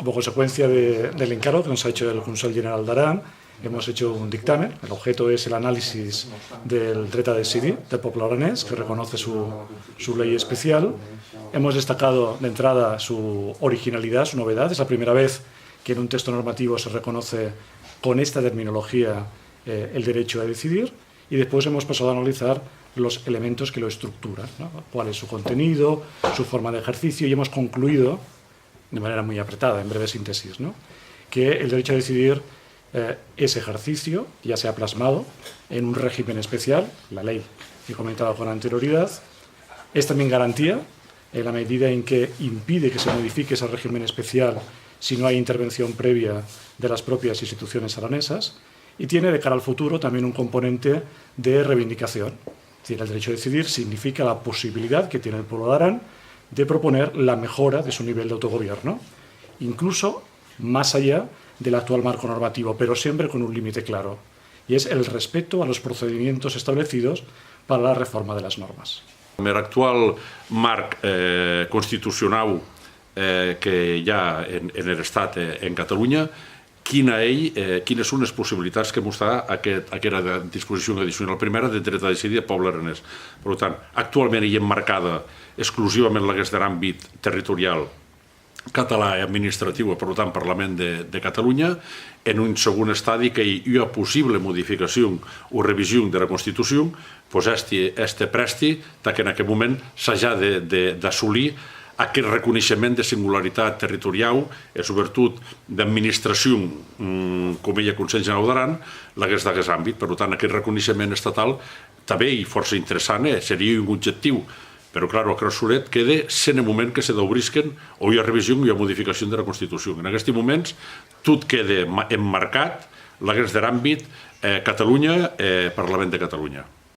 Como consecuencia del encargo que nos ha hecho el Consell General d'Aran, hemos hecho un dictamen. El objeto es el análisis del dret a decidir del pueblo aranés, que reconoce su ley especial. Hemos destacado de entrada su originalidad, su novedad. Es la primera vez que en un texto normativo se reconoce con esta terminología el derecho a decidir. Y después hemos pasado a analizar los elementos que lo estructuran, ¿no? Cuál es su contenido, su forma de ejercicio, y hemos concluido de manera muy apretada, en breve síntesis, ¿no?, que el derecho a decidir es ejercicio, ya se ha plasmado en un régimen especial, la ley que he comentado con anterioridad. Es también garantía, en la medida en que impide que se modifique ese régimen especial si no hay intervención previa de las propias instituciones aranesas, y tiene de cara al futuro también un componente de reivindicación. Es decir, el derecho a decidir significa la posibilidad que tiene el pueblo de Arán de proponer la mejora de su nivel de autogobierno, incluso más allá del actual marco normativo, pero siempre con un límite claro, y es el respeto a los procedimientos establecidos para la reforma de las normes. Amb l'actual marc constitucional que hi ha en l'Estat en Catalunya, quines són les possibilitats que mostra aquesta disposició addicional primera de dret a decidir del poble aranès. Per tant, actualment hi ha emmarcada exclusivament l'hagués d'àmbit territorial català i administratiu, per tant, Parlament de Catalunya. En un segon estadi que hi ha possible modificació o revisió de la Constitució, doncs este presti que en aquest moment s'ha d'assolir aquest reconeixement de singularitat territorial i sobretot d'administració, com hi ha Consell General d'Aran, l'hagués d'aquest àmbit. Per tant, aquest reconeixement estatal també i força interessant, seria un objectiu. Però, clar, el Crossoret queda en el moment que se d'obrisquen o hi ha revisió o hi ha modificació de la Constitució. En aquests moments, tot queda emmarcat, l'hagués d'àmbit Catalunya, Parlament de Catalunya.